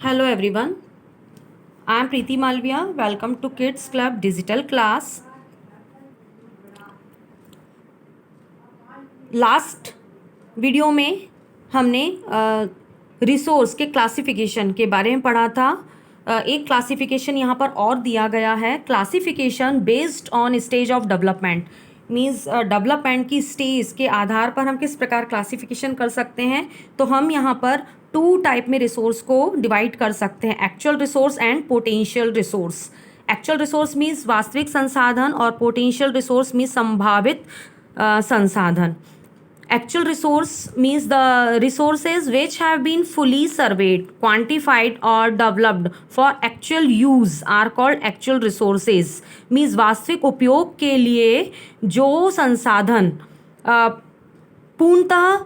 Hello everyone, I am Preeti Malviya. Welcome to Kids Club Digital Class. Last video में हमने resource के classification के बारे में पढ़ा था। एक क्लासिफिकेशन यहाँ पर और दिया गया है, classification based on stage of development. Means development की स्टेज के आधार पर हम किस प्रकार क्लासिफिकेशन कर सकते हैं। तो हम यहाँ पर टू टाइप में रिसोर्स को डिवाइड कर सकते हैं, actual resource and potential resource. Actual resource means वास्तविक संसाधन और पोटेंशियल रिसोर्स मीन्स संभावित संसाधन। Actual resource means the resources which have been fully surveyed, quantified or developed for actual use are called actual resources. Means वास्तविक उपयोग के लिए जो संसाधन पूर्णतः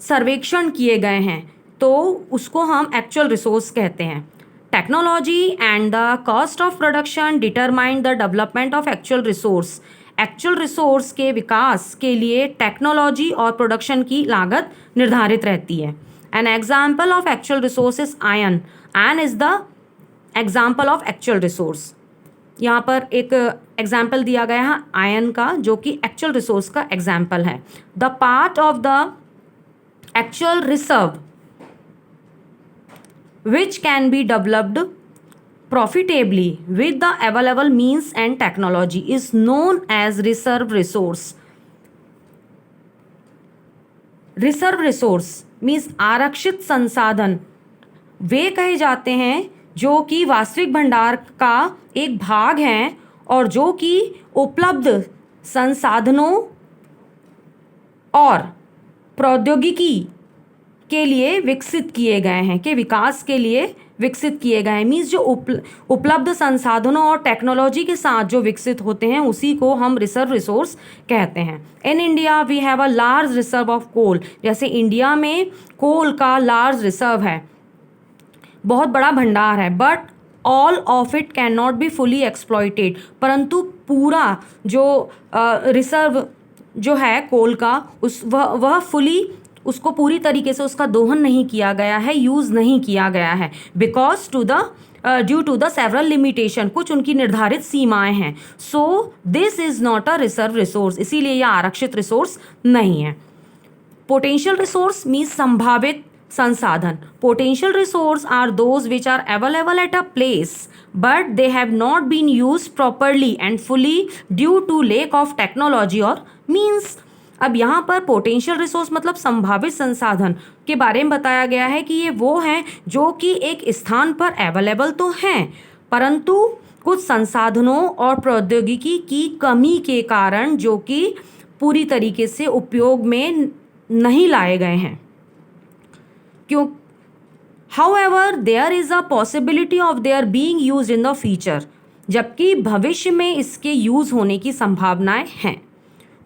सर्वेक्षण किए गए हैं तो उसको हम एक्चुअल रिसोर्स कहते हैं। Technology and the cost of production determine the development of actual resource. Actual resource के विकास के लिए टेक्नोलॉजी और प्रोडक्शन की लागत निर्धारित रहती है। An example of actual resource is ion. Ion is the example of actual resource. यहाँ पर एक एग्जाम्पल दिया गया है आयन का, जो कि एक्चुअल रिसोर्स का एग्जाम्पल है। The part of the actual reserve which can be developed profitably with the available means and technology is known as reserve resource. Reserve resource means आरक्षित संसाधन वे कहे जाते हैं जो कि वास्तविक भंडार का एक भाग हैं और जो कि उपलब्ध संसाधनों और प्रौद्योगिकी के लिए विकसित किए गए हैं, के विकास के लिए विकसित किए गए हैं। मीन्स जो उपलब्ध संसाधनों और टेक्नोलॉजी के साथ जो विकसित होते हैं उसी को हम रिजर्व रिसोर्स कहते हैं। In India we have a large reserve of coal. जैसे इंडिया में कोल का लार्ज रिजर्व है, बहुत बड़ा भंडार है। But all of it can not be fully exploited. परंतु पूरा जो रिजर्व जो है कोल का वह फुली उसको पूरी तरीके से उसका दोहन नहीं किया गया है, यूज़ नहीं किया गया है। Because due to the several limitation, कुछ उनकी निर्धारित सीमाएं हैं। So this is not a reserve resource, इसीलिए यह आरक्षित रिसोर्स नहीं है। पोटेंशियल रिसोर्स मीन्स संभावित संसाधन। Potential resource are those which are available at a place but they have not been use properly and fully due to lack of technology और means. अब यहाँ पर पोटेंशियल रिसोर्स मतलब संभावित संसाधन के बारे में बताया गया है कि ये वो हैं जो कि एक स्थान पर अवेलेबल तो हैं परंतु कुछ संसाधनों और प्रौद्योगिकी की कमी के कारण जो कि पूरी तरीके से उपयोग में नहीं लाए गए हैं। क्यों? However there is a possibility of their being used in the future, जबकि भविष्य में इसके यूज़ होने की संभावनाएं हैं।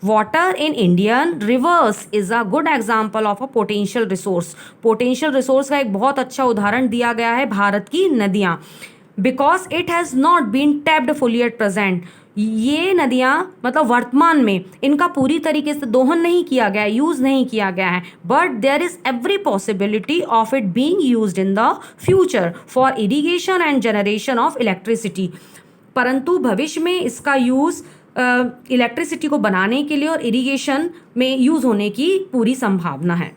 Water in Indian rivers is a good example of a potential resource. Potential resource का एक बहुत अच्छा उदाहरण दिया गया है भारत की नदियाँ। Because it has not been tapped fully at present. ये नदियाँ मतलब वर्तमान में इनका पूरी तरीके से दोहन नहीं किया गया है, यूज़ नहीं किया गया है। But there is every possibility of it being used in the future for irrigation and generation of electricity. परंतु भविष्य में इसका यूज़ इलेक्ट्रिसिटी को बनाने के लिए और इरिगेशन में यूज़ होने की पूरी संभावना है।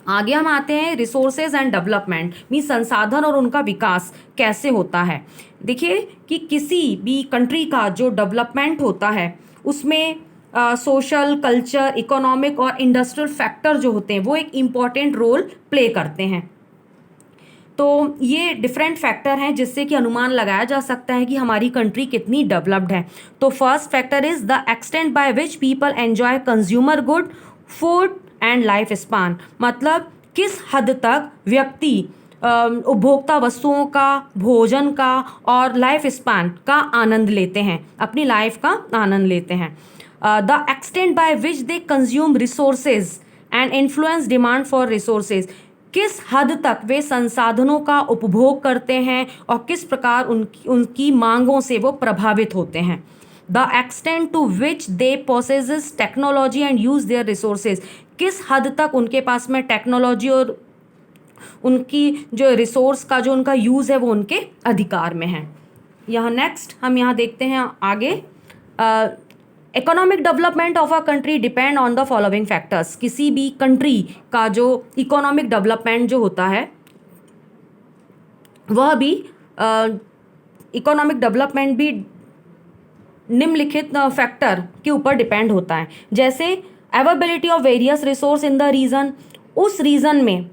आगे हम आते हैं रिसोर्सेज एंड डेवलपमेंट मीन्स संसाधन और उनका विकास कैसे होता है। देखिए कि किसी भी कंट्री का जो डेवलपमेंट होता है उसमें सोशल, कल्चर, इकोनॉमिक और इंडस्ट्रियल फैक्टर जो होते हैं वो एक इम्पॉर्टेंट रोल प्ले करते हैं। तो ये डिफरेंट फैक्टर हैं जिससे कि अनुमान लगाया जा सकता है कि हमारी कंट्री कितनी डेवलप्ड है। तो first factor is the extent by which people enjoy consumer good, food and life span. मतलब किस हद तक व्यक्ति उपभोक्ता वस्तुओं का, भोजन का और लाइफ स्पान का आनंद लेते हैं, अपनी लाइफ का आनंद लेते हैं। The extent by which they consume resources and influence demand for resources. किस हद तक वे संसाधनों का उपभोग करते हैं और किस प्रकार उनकी मांगों से वो प्रभावित होते हैं। The extent to which they possesses technology and use their resources. किस हद तक उनके पास में टेक्नोलॉजी और उनकी जो रिसोर्स का जो उनका यूज़ है वो उनके अधिकार में है। यहाँ नेक्स्ट हम यहाँ देखते हैं आगे, economic development of a country depend on the following factors. किसी भी कंट्री का जो इकोनॉमिक डेवलपमेंट जो होता है वह भी इकोनॉमिक डेवलपमेंट भी निम्नलिखित फैक्टर के ऊपर डिपेंड होता है। जैसे availability of various resource in the region, उस रीजन में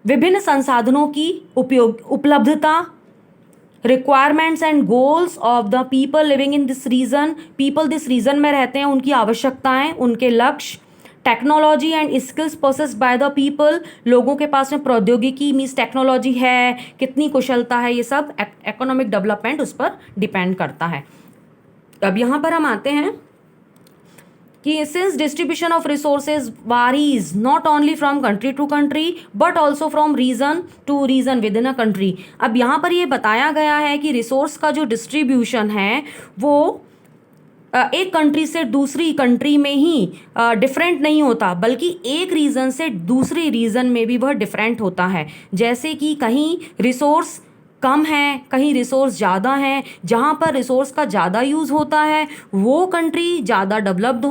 विभिन्न संसाधनों की उपलब्धता, requirements and goals of the people living in this region, people जिस रीजन में रहते हैं उनकी आवश्यकताएं, उनके लक्ष्य, technology and skills possessed by the people, लोगों के पास में प्रौद्योगिकी मीन्स टेक्नोलॉजी है, कितनी कुशलता है, ये सब इकोनॉमिक डेवलपमेंट उस पर डिपेंड करता है। अब यहाँ पर हम आते हैं कि since distribution of resources varies not only from country to country but also from region to region within a country. अब यहाँ पर ये बताया गया है कि रिसोर्स का जो डिस्ट्रीब्यूशन है वो एक कंट्री से दूसरी कंट्री में ही डिफरेंट नहीं होता, बल्कि एक रीजन से दूसरे रीजन में भी वह डिफरेंट होता है। जैसे कि कहीं रिसोर्स कम है, कहीं रिसोर्स ज़्यादा है। जहाँ पर रिसोर्स का ज़्यादा यूज़ होता है वो कंट्री ज़्यादा डेवलप्ड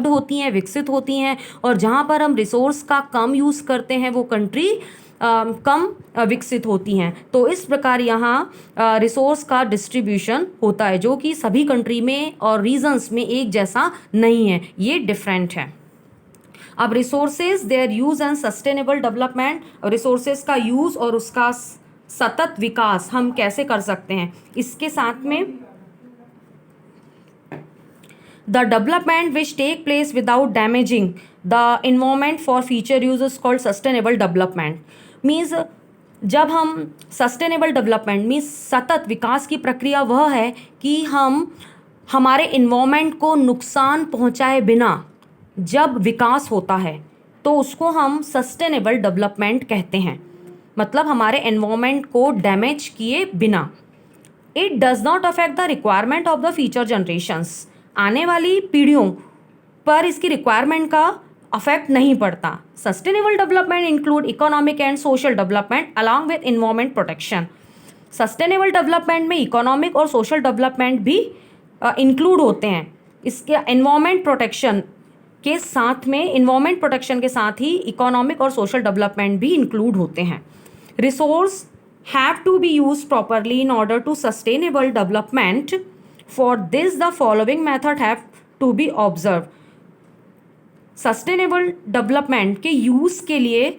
होती हैं, विकसित होती हैं, और जहाँ पर हम रिसोर्स का कम यूज़ करते हैं वो कंट्री कम विकसित होती हैं। तो इस प्रकार यहाँ रिसोर्स का डिस्ट्रीब्यूशन होता है जो कि सभी कंट्री में और रीजन्स में एक जैसा नहीं है, ये डिफरेंट है। अब resources, there use and sustainable development, resources का यूज़ और उसका सतत विकास हम कैसे कर सकते हैं, इसके साथ में the development which take place without damaging the environment for future use is called sustainable development. Means जब हम सस्टेनेबल डेवलपमेंट मीन्स सतत विकास की प्रक्रिया वह है कि हम हमारे इन्वायरमेंट को नुकसान पहुंचाए बिना जब विकास होता है तो उसको हम सस्टेनेबल डेवलपमेंट कहते हैं। मतलब हमारे एनवायरनमेंट को डैमेज किए बिना। It does not affect the requirement of the future generations, आने वाली पीढ़ियों पर इसकी रिक्वायरमेंट का अफेक्ट नहीं पड़ता। Sustainable development include economic and social development along with environment protection. Sustainable development में इकोनॉमिक और सोशल डेवलपमेंट भी इंक्लूड होते हैं। इसके एनवायरमेंट प्रोटेक्शन के साथ में, इन्वायरमेंट प्रोटेक्शन के साथ ही इकोनॉमिक और सोशल डेवलपमेंट भी इंक्लूड होते हैं। Resource have to be use properly in order to sustainable development. For this the following method have to be observe. Sustainable development के यूज़ के लिए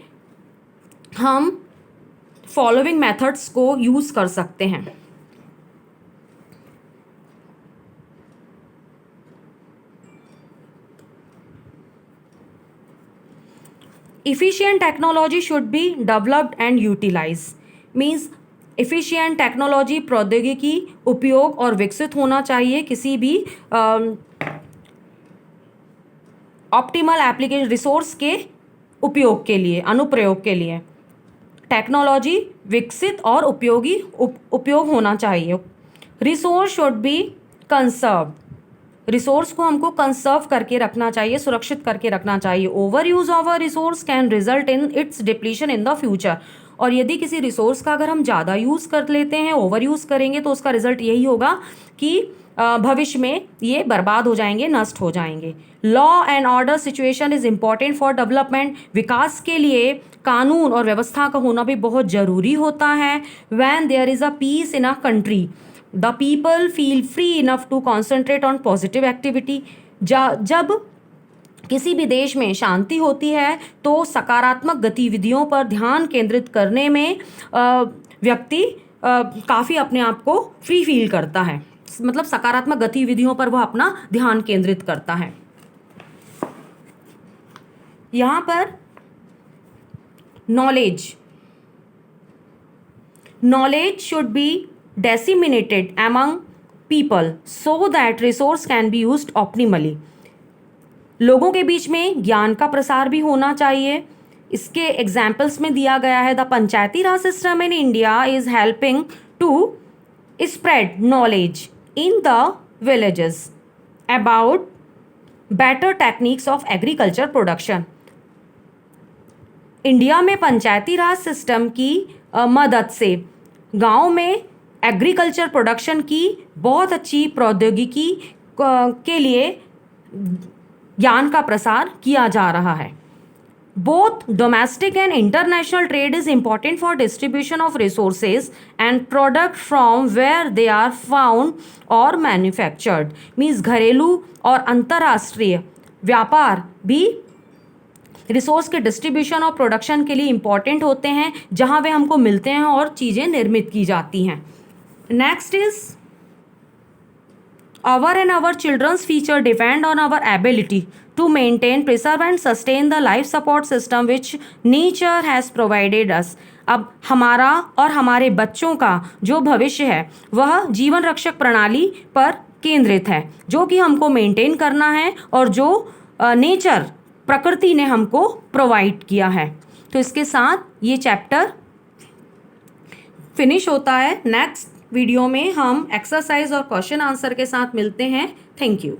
हम फॉलोइंग मेथड्स को यूज़ कर सकते हैं। Efficient technology should be developed and utilized. Means efficient technology, प्रौद्योगिकी उपयोग और विकसित होना चाहिए किसी भी ऑप्टिमल एप्लीकेशन रिसोर्स के उपयोग के लिए, अनुप्रयोग के लिए टेक्नोलॉजी विकसित और उपयोग होना चाहिए। Resource should be conserve, resource को हमको कंजर्व करके रखना चाहिए, सुरक्षित करके रखना चाहिए। Over use of a resource can result in its depletion in the future. और यदि किसी रिसोर्स का अगर हम ज़्यादा यूज़ कर लेते हैं, ओवर यूज़ करेंगे, तो उसका रिजल्ट यही होगा कि भविष्य में ये बर्बाद हो जाएंगे, नष्ट हो जाएंगे। Law and order situation is important for development. विकास के लिए कानून और व्यवस्था का होना भी बहुत ज़रूरी होता है। When there is a peace in a country the people feel free enough to concentrate on positive activity. जब किसी भी देश में शांति होती है तो सकारात्मक गतिविधियों पर ध्यान केंद्रित करने में व्यक्ति काफ़ी अपने आप को फ्री फील करता है। मतलब सकारात्मक गतिविधियों पर वह अपना ध्यान केंद्रित करता है। यहाँ पर knowledge should be disseminated among people so that resource can be used optimally। लोगों के बीच में ज्ञान का प्रसार भी होना चाहिए। इसके एग्जाम्पल्स में दिया गया है the Panchayati Raj system in India is helping to spread knowledge in the villages about better techniques of agriculture production. India में पंचायती राज सिस्टम की मदद से गांव में एग्रीकल्चर प्रोडक्शन की बहुत अच्छी प्रौद्योगिकी के लिए ज्ञान का प्रसार किया जा रहा है। Both domestic and international trade is important for distribution of resources and product from where they are found or manufactured. Means घरेलू और अंतर्राष्ट्रीय व्यापार भी रिसोर्स के डिस्ट्रीब्यूशन और प्रोडक्शन के लिए इम्पॉर्टेंट होते हैं, जहां वे हमको मिलते हैं और चीज़ें निर्मित की जाती हैं। Next is our and our children's future depend on our ability to maintain, preserve and sustain the life support system which nature has provided us. अब हमारा और हमारे बच्चों का जो भविष्य है वह जीवन रक्षक प्रणाली पर केंद्रित है, जो कि हमको मेंटेन करना है और जो नेचर प्रकृति ने हमको प्रोवाइड किया है। तो इसके साथ ये चैप्टर फिनिश होता है। नेक्स्ट वीडियो में हम एक्सरसाइज और क्वेश्चन आंसर के साथ मिलते हैं। Thank you.